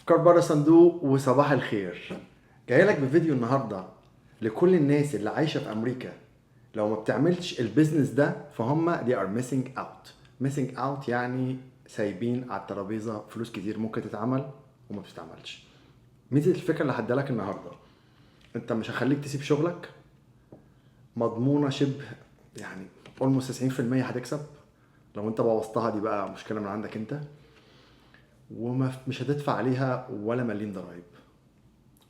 افكار بره صندوق وصباح الخير. جاي لك بفيديو النهارده لكل الناس اللي عايشه في امريكا. لو ما بتعملش البيزنس ده فهم they are missing out، يعني سايبين على الترابيزه فلوس كتير ممكن تتعمل وما بتتعملش. ميزه الفكره اللي هديها لك النهارده، انت مش هخليك تسيب شغلك، مضمونه شبه يعني almost 90% هتكسب. لو انت بوظتها دي بقى مشكله من عندك انت، ومش هتدفع عليها ولا مليم ضرايب.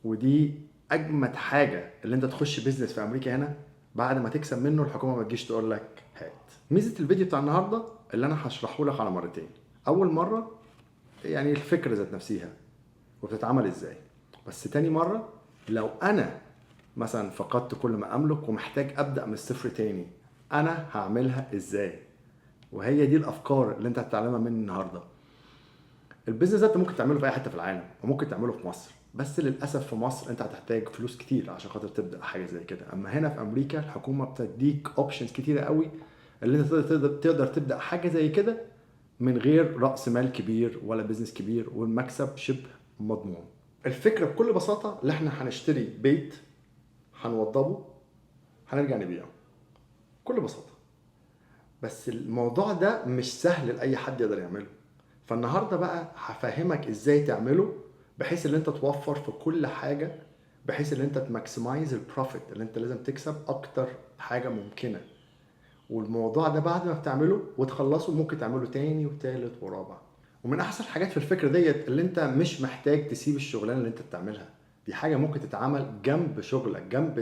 ودي اجمد حاجه، اللي انت تخش بيزنس في امريكا هنا بعد ما تكسب منه الحكومه ما تجيش تقول لك هات. ميزه الفيديو بتاع النهارده اللي انا هشرحه لك على مرتين. اول مره يعني الفكره ذات نفسها وبتتعمل ازاي، بس تاني مره لو انا مثلا فقدت كل ما املك ومحتاج ابدا من الصفر تاني، انا هعملها ازاي. وهي دي الافكار اللي انت هتتعلمها مني النهارده. البيزنس ده انت ممكن تعمله في اي حته في العالم وممكن تعمله في مصر، بس للاسف في مصر انت هتحتاج فلوس كتير عشان خاطر تبدا حاجه زي كده. اما هنا في امريكا الحكومه بتديك اوبشنز كتيره قوي اللي انت تقدر تبدا حاجه زي كده من غير راس مال كبير ولا بيزنس كبير، والمكسب شبه مضمون. الفكره بكل بساطه اللي احنا هنشتري بيت، هنوضبه، هنرجع نبيعه بكل بساطه. بس الموضوع ده مش سهل لاي حد يقدر يعمله. فالنهارده بقى هفهمك ازاي تعمله بحيث ان انت توفر في كل حاجه، بحيث ان انت تماكسمايز البروفيت اللي انت لازم تكسب اكتر حاجه ممكنه. والموضوع ده بعد ما بتعمله وتخلصه ممكن تعمله تاني وتالت ورابع. ومن احسن الحاجات في الفكره ديت اللي انت مش محتاج تسيب الشغلانه اللي انت بتعملها. دي حاجه ممكن تتعمل جنب شغلك، جنب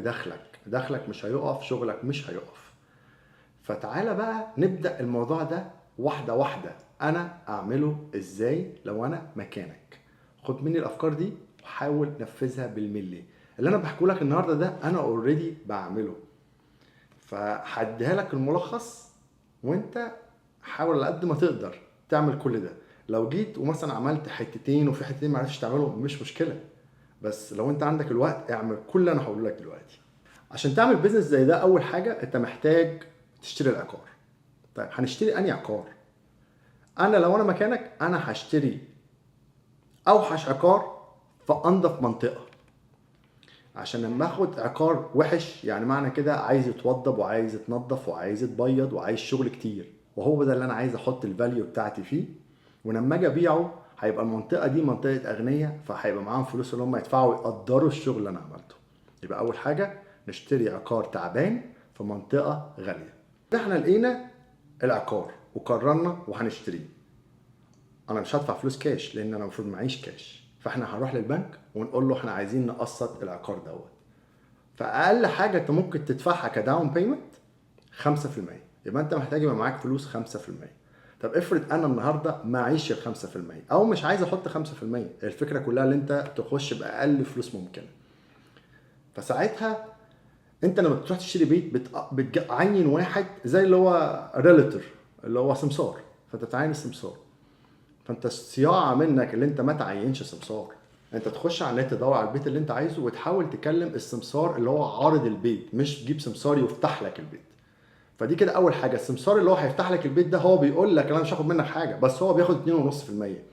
دخلك مش هيقف، شغلك مش هيقف. فتعالى بقى نبدأ الموضوع ده واحدة واحدة. أنا أعمله إزاي لو أنا مكانك؟ خد مني الأفكار دي وحاول نفذها بالملي. اللي أنا بحكوا لك النهاردة ده أنا أوريدي بعمله، فهديها لك الملخص وأنت حاول على قد ما تقدر تعمل كل ده. لو جيت ومثلا عملت حتتين وفي حتتين معرفتش تعملهم مش مشكلة، بس لو أنت عندك الوقت اعمل كل اللي أنا هقوله لك دلوقتي. عشان تعمل بيزنس زي ده أول حاجة أنت محتاج تشتري العقار. طيب هنشتري انهي عقار؟ انا لو انا مكانك انا هشتري اوحش عقار في انضف منطقه. عشان لما اخد عقار وحش يعني معنى كده عايز يتوضب وعايز يتنضف وعايز يتبيض وعايز شغل كتير، وهو ده اللي انا عايز احط الفاليو بتاعتي فيه. ولما اجي ابيعه هيبقى المنطقه دي منطقه اغنياء، فهيبقى معاهم فلوس اللي هم يدفعوا يقدروا الشغل اللي انا عملته. يبقى اول حاجه نشتري عقار تعبان في منطقه غاليه. احنا لقينا العقار وقررنا وهنشتريه. انا مش هدفع فلوس كاش لان انا المفروض معيش كاش، فاحنا هنروح للبنك ونقول له احنا عايزين نقسط العقار دوت. فاقل حاجه انت ممكن تدفعها كداون بيمنت 5%. يبقى انت محتاج يبقى معاك فلوس 5%. طب افرض انا النهارده معيش ال 5% او مش عايز احط 5%، الفكره كلها ان انت تخش باقل فلوس ممكنه. فساعتها انت لما بتروح تشتري بيت بتعين واحد زي اللي هو ريلتور، اللي هو سمسار، فانت تعين السمسار. فانت الصياعه منك اللي انت ما تعينش سمسار، انت تخش على النت تدور على البيت اللي انت عايزه وتحاول تكلم السمسار اللي هو عارض البيت، مش تجيب سمسار يفتح لك البيت. فدي كده اول حاجه. السمسار اللي هو هيفتح لك البيت ده هو بيقول لك انا مش هاخد منك حاجه، بس هو بياخد 2.5%.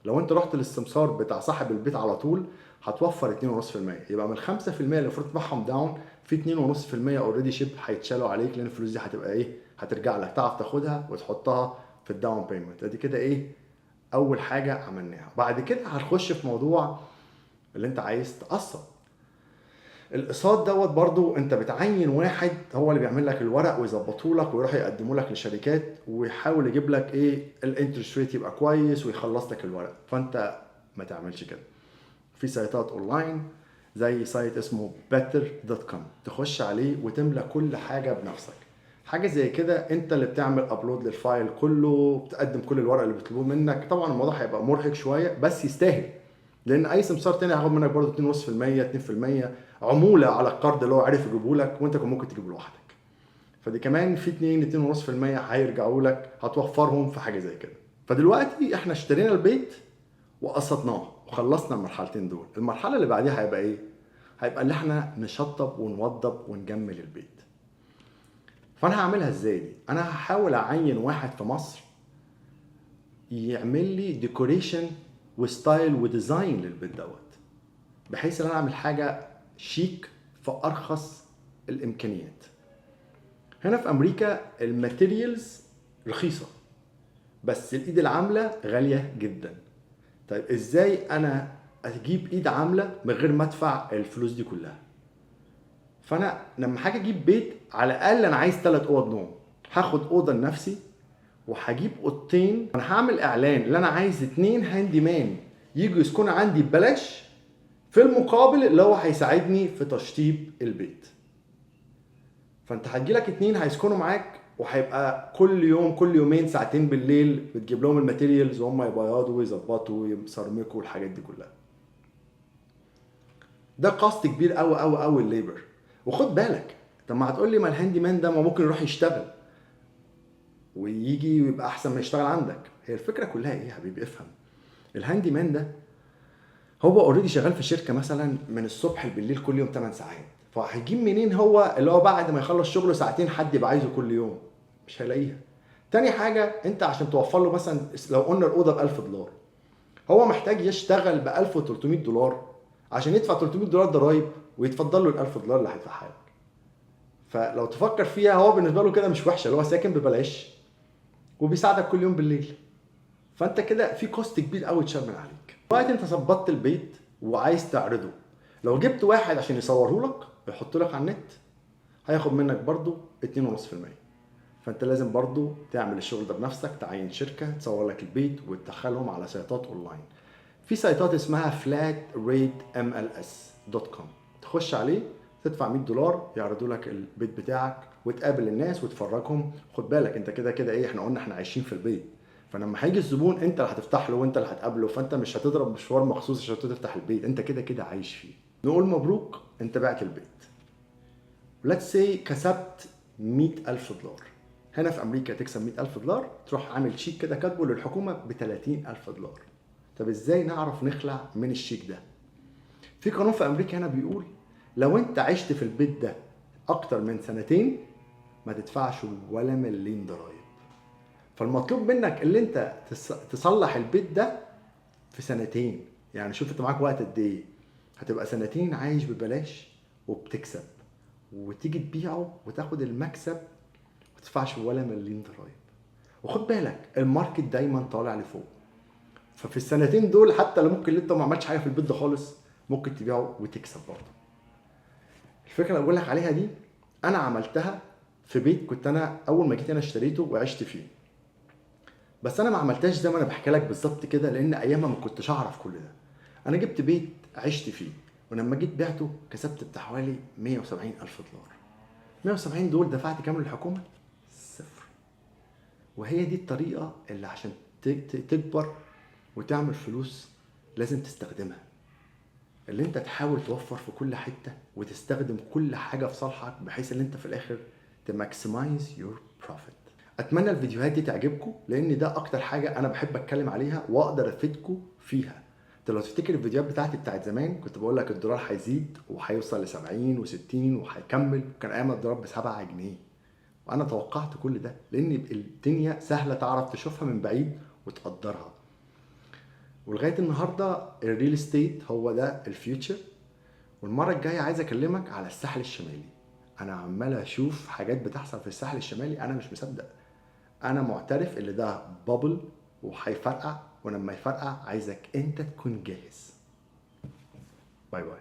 لو انت رحت للسمسار بتاع صاحب البيت على طول هتوفر 2.5%. يبقى من 5% اللي المفروض تدفعهم داون في 2.5% اوريدي شبه هيتشالوا عليك، لان الفلوس دي هتبقى ايه، هترجع لك، تعرف تاخدها وتحطها في الداون بيمنت. ادي كده ايه اول حاجه عملناها. بعد كده هنخش في موضوع اللي انت عايز تقسط. الاقساط دوت برضو انت بتعين واحد هو اللي بيعمل لك الورق ويظبطه لك ويروح يقدمه لك لشركات ويحاول يجيب لك ايه الانترست ريت يبقى كويس ويخلص لك الورق. فانت ما تعملش كده. في سايتات اونلاين زي سايت اسمه better.com تخش عليه وتملى كل حاجه بنفسك. حاجه زي كده انت اللي بتعمل ابلود للفايل كله، بتقدم كل الورق اللي بيطلبوه منك. طبعا الموضوع هيبقى مرهق شويه بس يستاهل، لان اي سمسار تاني هياخد منك برضه 2.5% 2% عموله على القرض اللي هو عارف يجيبه لك وانت كان ممكن تجيبه لوحدك. فدي كمان في 2.5% هيرجعوا لك، هتوفرهم في حاجه زي كده. فدلوقتي احنا اشترينا البيت وقسطناه وخلصنا المرحلتين دول. المرحله اللي بعديها هيبقى ايه؟ هيبقى اللي احنا نشطب ونوضب ونجمل البيت. فانا هعملها ازاي دي؟ انا هحاول اعين واحد في مصر يعمل لي ديكوريشن وستايل وديزاين للبيت دوت، بحيث ان انا اعمل حاجه شيك في ارخص الامكانيات. هنا في امريكا الماتيريالز رخيصه بس الايد العامله غاليه جدا. طيب ازاي انا اجيب ايد عامله من غير ما ادفع الفلوس دي كلها؟ فانا لما هاجي اجيب بيت، على الاقل انا عايز 3 اوض نوم، هاخد اوضه لنفسي وهجيب اوضتين. انا هعمل اعلان اللي انا عايز 2 هاندي مان يجوا يسكنوا عندي ببلاش، في المقابل اللي هو هيساعدني في تشطيب البيت. فانت هتجيلك 2 هيسكنوا معاك، وهيبقى كل يوم كل يومين ساعتين بالليل بتجيب لهم الماتيريالز وهم يبيضوا ويظبطوا ويسرمكوا والحاجات دي كلها. ده كاست كبير قوي قوي قوي الليبر. وخد بالك، طب ما هتقول لي ما الهاندي مان ده ما ممكن يروح يشتغل ويجي ويبقى احسن ما يشتغل عندك. هي الفكره كلها ايه يا حبيبي؟ افهم، الهاندي مان ده هو اوريدي شغال في شركه مثلا من الصبح بالليل كل يوم 8 ساعات، فهيجيب منين هو اللي هو بعد ما يخلص شغله ساعتين حد يبقى عايزه كل يوم؟ مش هيلاقيها. تاني حاجه، انت عشان توفر له مثلا لو قلنا الاوضه ب $1000، هو محتاج يشتغل ب $1300 عشان يدفع $300 ضرايب ويتفضل له ال $1000 اللي هيدفعها لك. فلو تفكر فيها، هو بالنسبه له كده مش وحشه، اللي هو ساكن ببلاش وبيساعدك كل يوم بالليل. فانت كده في كوست كبير قوي اتشال من عليك. دلوقتي انت ظبطت البيت وعايز تعرضه، لو جبت واحد عشان يصوره لك ويحط لك على النت هياخد منك برضو 2.5%. فانت لازم برضو تعمل الشغل ده بنفسك، تعين شركه تصور لك البيت وتدخلهم على سيطات اونلاين. في سيطات اسمها flatratemls.com، تخش عليه تدفع $100 يعرضوا لك البيت بتاعك وتقابل الناس وتفرجهم. خد بالك انت كده كده ايه، احنا قلنا احنا عايشين في البيت، فلما هيجي الزبون انت اللي هتفتح له وانت اللي هتقابله، فانت مش هتضرب مشوار مخصوص عشان تفتح البيت، انت كده كده عايش فيه. نقول مبروك انت بعت البيت، let's say كسبت $100,000. هنا في امريكا تكسب $100,000 تروح عامل شيك كده كاتبه للحكومه ب $30,000. طب ازاي نعرف نخلع من الشيك ده؟ في قانون في امريكا هنا بيقول لو انت عشت في البيت ده اكتر من 2 ما تدفعش ولا مليم ضرايب. فالمطلوب منك اللي انت تصلح البيت ده في 2 يعني شوف انت معاك وقت قد ايه، هتبقى 2 عايش ببلاش وبتكسب، وتيجي تبيعه وتاخد المكسب ما تدفعش ولا مليم ضرايب. وخد بالك الماركت دايما طالع لفوق، ففي 2 دول حتى لو ممكن انت ما عملتش حاجه في البيت ده خالص ممكن تبيعه وتكسب برضه. الفكره اللي بقول لك عليها دي انا عملتها في بيت كنت انا اول ما جيت انا اشتريته وعشت فيه، بس انا ما عملتهاش زي ما انا بحكي لك بالظبط كده لان ايامها ما كنتش اعرف كل ده. انا جبت بيت عشت فيه ولما جيت بعته كسبت بتاع حوالي $170,000. 170 دول دفعت كام للحكومه؟ 0. وهي دي الطريقه اللي عشان تكبر وتعمل فلوس لازم تستخدمها، اللي انت تحاول توفر في كل حته وتستخدم كل حاجه في صالحك بحيث ان انت في الاخر تماكسمايز يور بروفيت. اتمنى الفيديوهات دي تعجبكم لان ده اكتر حاجه انا بحب اتكلم عليها واقدر افيدكم فيها. انت لو تفتكر الفيديوهات بتاعتي بتاعت زمان كنت بقول لك الدولار هيزيد وهيوصل ل 70 و60 وهيكمل، كان ايام الدولار ب 7 جنيه، وانا توقعت كل ده لان الدنيا سهله تعرف تشوفها من بعيد وتقدرها. ولغايه النهارده الريل استيت هو ده الفيوتشر. والمره الجايه عايز اكلمك على الساحل الشمالي. انا عمال اشوف حاجات بتحصل في الساحل الشمالي انا مش مصدق. انا معترف ان ده بابل وهيفرقع، ولما يفرقع عايزك انت تكون جاهز. باي باي.